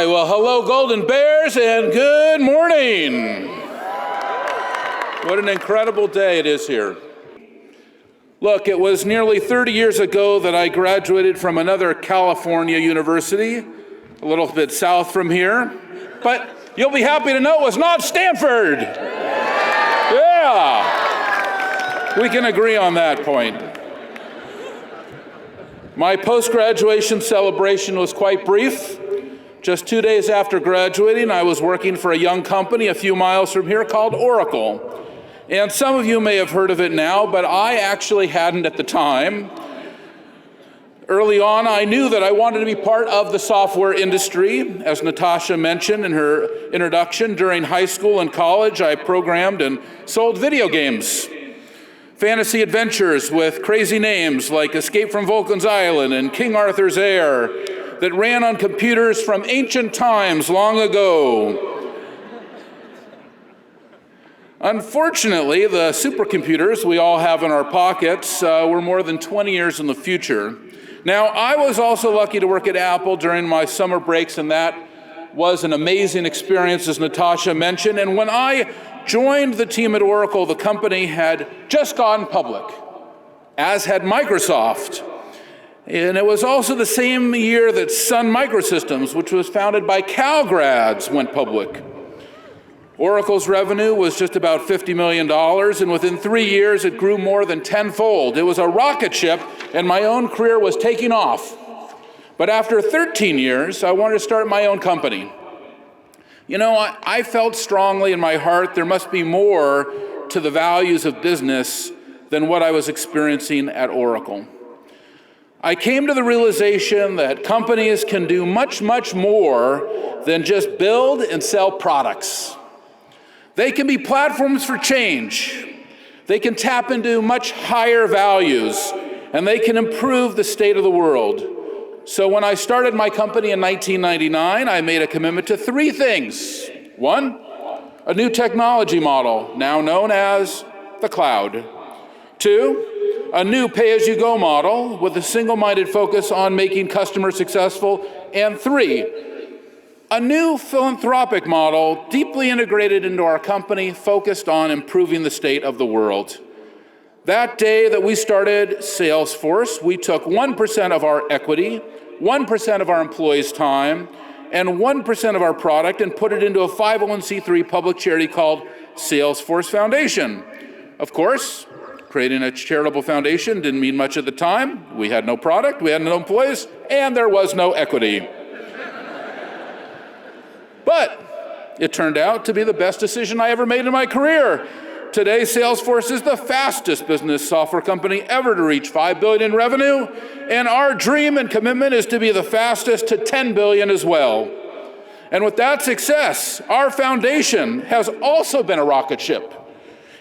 right, well, hello, Golden Bears, and good morning. What an incredible day it is here. Look, it was nearly 30 years ago that I graduated from another California university, a little bit south from here, but you'll be happy to know it was not Stanford. Yeah, we can agree on that point. My post-graduation celebration was quite brief. Just 2 days after graduating, I was working for a young company a few miles from here called Oracle. And some of you may have heard of it now, but I actually hadn't at the time. Early on, I knew that I wanted to be part of the software industry. As Natasha mentioned in her introduction, during high school and college, I programmed and sold video games. Fantasy adventures with crazy names like Escape from Vulcan's Island and King Arthur's Heir that ran on computers from ancient times long ago. Unfortunately, the supercomputers we all have in our pockets were more than 20 years in the future. Now, I was also lucky to work at Apple during my summer breaks, and that was an amazing experience, as Natasha mentioned. And when I joined the team at Oracle, the company had just gone public, as had Microsoft. And it was also the same year that Sun Microsystems, which was founded by Cal grads, went public. Oracle's revenue was just about $50 million, and within 3 years, it grew more than tenfold. It was a rocket ship, and my own career was taking off. But after 13 years, I wanted to start my own company. You know, I felt strongly in my heart there must be more to the values of business than what I was experiencing at Oracle. I came to the realization that companies can do much, much more than just build and sell products. They can be platforms for change. They can tap into much higher values, and they can improve the state of the world. So when I started my company in 1999, I made a commitment to 3 things. 1, a new technology model, now known as the cloud. 2, a new pay-as-you-go model with a single-minded focus on making customers successful. And 3, a new philanthropic model deeply integrated into our company, focused on improving the state of the world. That day that we started Salesforce, we took 1% of our equity, 1% of our employees' time, and 1% of our product and put it into a 501c3 public charity called Salesforce Foundation. Of course, creating a charitable foundation didn't mean much at the time. We had no product, we had no employees, and there was no equity. But it turned out to be the best decision I ever made in my career. Today, Salesforce is the fastest business software company ever to reach $5 billion in revenue, and our dream and commitment is to be the fastest to $10 billion as well. And with that success, our foundation has also been a rocket ship.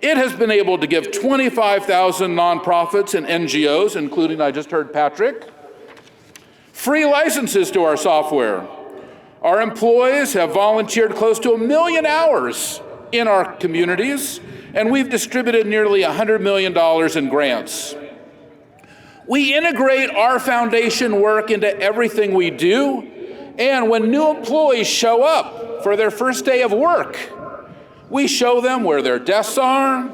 It has been able to give 25,000 nonprofits and NGOs, including, I just heard Patrick, free licenses to our software. Our employees have volunteered close to 1 million hours in our communities, and we've distributed nearly $100 million in grants. We integrate our foundation work into everything we do, and when new employees show up for their first day of work, we show them where their desks are.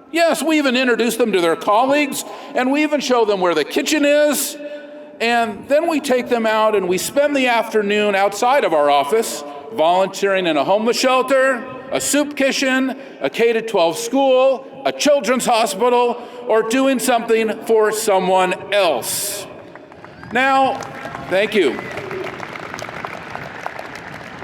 Yes, we even introduce them to their colleagues, and we even show them where the kitchen is. And then we take them out and we spend the afternoon outside of our office, volunteering in a homeless shelter, a soup kitchen, a K-12 school, a children's hospital, or doing something for someone else. Now, thank you.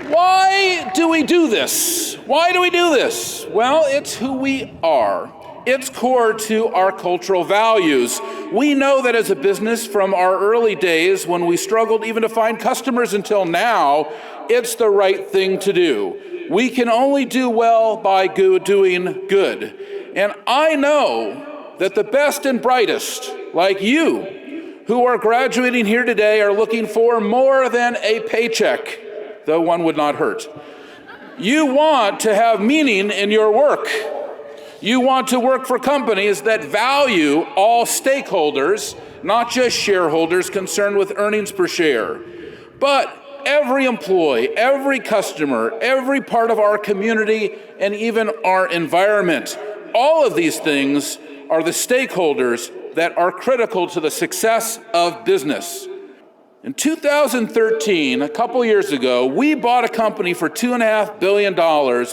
Why do we do this? Why do we do this? Well, it's who we are. It's core to our cultural values. We know that as a business, from our early days when we struggled even to find customers until now, it's the right thing to do. We can only do well by doing good. And I know that the best and brightest, like you, who are graduating here today, are looking for more than a paycheck, though one would not hurt. You want to have meaning in your work. You want to work for companies that value all stakeholders, not just shareholders concerned with earnings per share. But every employee, every customer, every part of our community, and even our environment. All of these things are the stakeholders that are critical to the success of business. In 2013, a couple years ago, we bought a company for $2.5 billion,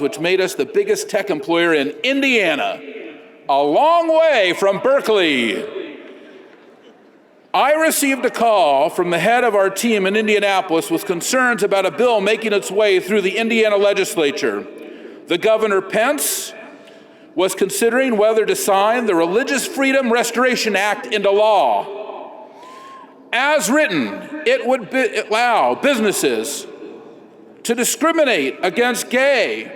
which made us the biggest tech employer in Indiana, a long way from Berkeley. I received a call from the head of our team in Indianapolis with concerns about a bill making its way through the Indiana legislature. The Governor Pence was considering whether to sign the Religious Freedom Restoration Act into law. As written, it would allow businesses to discriminate against gay,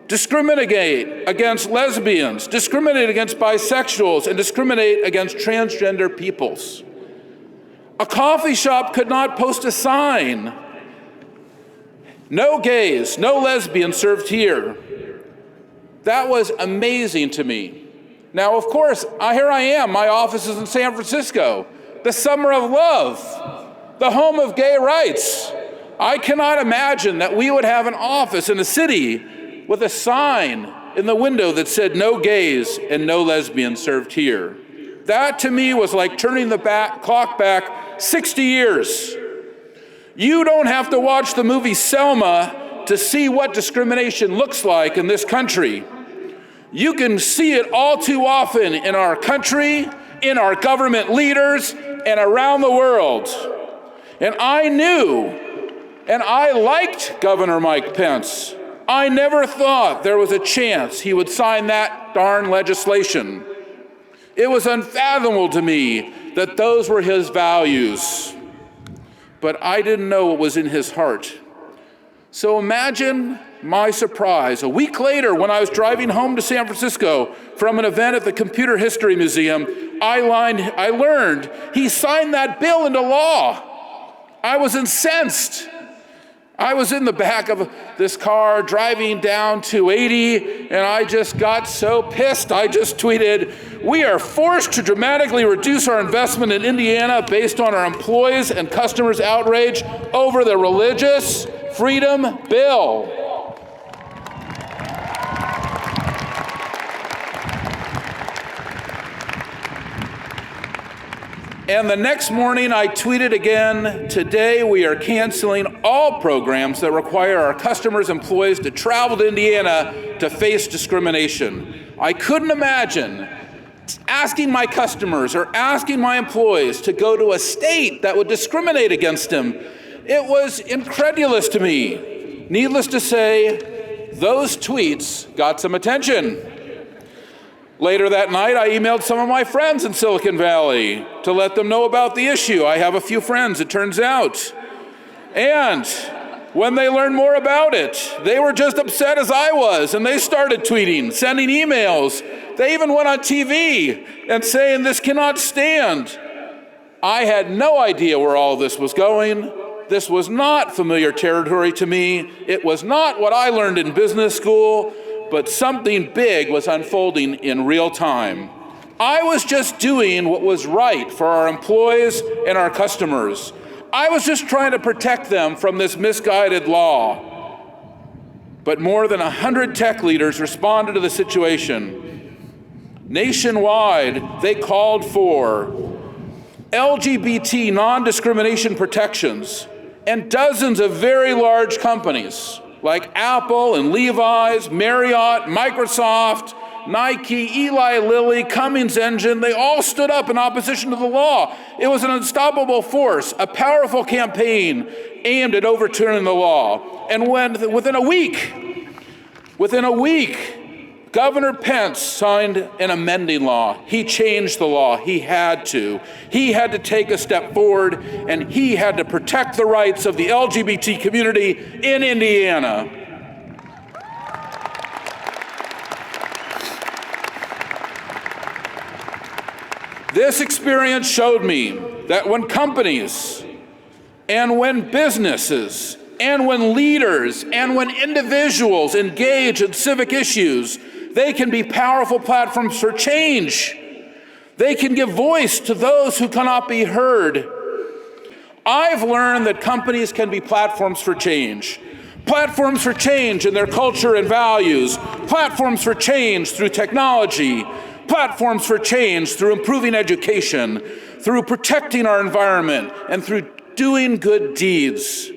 discriminate against lesbians, discriminate against bisexuals, and discriminate against transgender peoples. A coffee shop could not post a sign, "No gays, no lesbians served here." That was amazing to me. Now, of course, here I am. My office is in San Francisco, the summer of love, the home of gay rights. I cannot imagine that we would have an office in a city with a sign in the window that said "No gays and no lesbians served here." That to me was like turning the clock back 60 years. You don't have to watch the movie Selma to see what discrimination looks like in this country. You can see it all too often in our country, in our government leaders, and around the world. And I knew, and I liked Governor Mike Pence. I never thought there was a chance he would sign that darn legislation. It was unfathomable to me that those were his values. But I didn't know what was in his heart. So imagine my surprise. A week later, when I was driving home to San Francisco from an event at the Computer History Museum, I learned he signed that bill into law. I was incensed. I was in the back of this car driving down 280, and I just got so pissed. I just tweeted, "We are forced to dramatically reduce our investment in Indiana based on our employees' and customers' outrage over the Religious Freedom Bill." And the next morning I tweeted again, "Today we are canceling all programs that require our customers' employees to travel to Indiana to face discrimination." I couldn't imagine asking my customers or asking my employees to go to a state that would discriminate against them. It was incredulous to me. Needless to say, those tweets got some attention. Later that night, I emailed some of my friends in Silicon Valley to let them know about the issue. I have a few friends, it turns out. And when they learned more about it, they were just upset as I was, and they started tweeting, sending emails. They even went on TV and saying, "This cannot stand." I had no idea where all this was going. This was not familiar territory to me. It was not what I learned in business school. But something big was unfolding in real time. I was just doing what was right for our employees and our customers. I was just trying to protect them from this misguided law. But more than 100 tech leaders responded to the situation. Nationwide, they called for LGBT non-discrimination protections, and dozens of very large companies like Apple and Levi's, Marriott, Microsoft, Nike, Eli Lilly, Cummins Engine, they all stood up in opposition to the law. It was an unstoppable force, a powerful campaign aimed at overturning the law. And within a week, Governor Pence signed an amending law. He changed the law. He had to. He had to take a step forward, and he had to protect the rights of the LGBT community in Indiana. This experience showed me that when companies and when businesses and when leaders and when individuals engage in civic issues, they can be powerful platforms for change. They can give voice to those who cannot be heard. I've learned that companies can be platforms for change. Platforms for change in their culture and values. Platforms for change through technology. Platforms for change through improving education, through protecting our environment, and through doing good deeds.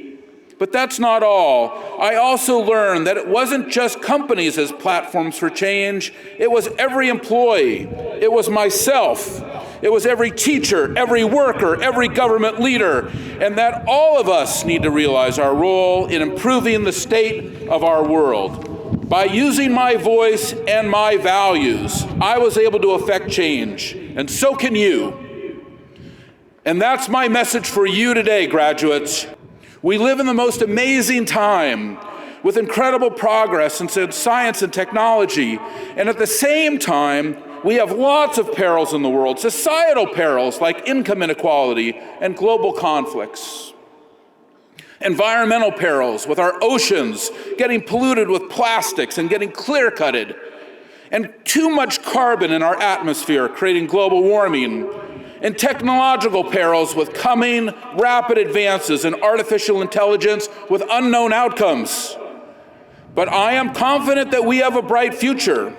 But that's not all. I also learned that it wasn't just companies as platforms for change. It was every employee. It was myself. It was every teacher, every worker, every government leader, and that all of us need to realize our role in improving the state of our world. By using my voice and my values, I was able to affect change, and so can you. And that's my message for you today, graduates. We live in the most amazing time with incredible progress in science and technology, and at the same time, we have lots of perils in the world, societal perils like income inequality and global conflicts. Environmental perils with our oceans getting polluted with plastics and getting clear-cutted, and too much carbon in our atmosphere creating global warming, and technological perils with coming rapid advances in artificial intelligence with unknown outcomes. But I am confident that we have a bright future,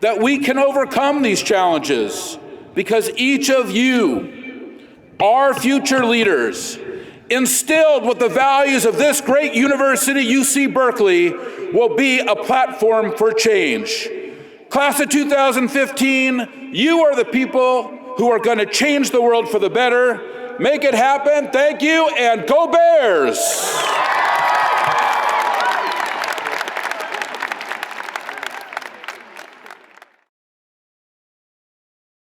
that we can overcome these challenges because each of you, our future leaders, instilled with the values of this great university, UC Berkeley, will be a platform for change. Class of 2015, you are the people who are going to change the world for the better. Make it happen. Thank you, and go Bears!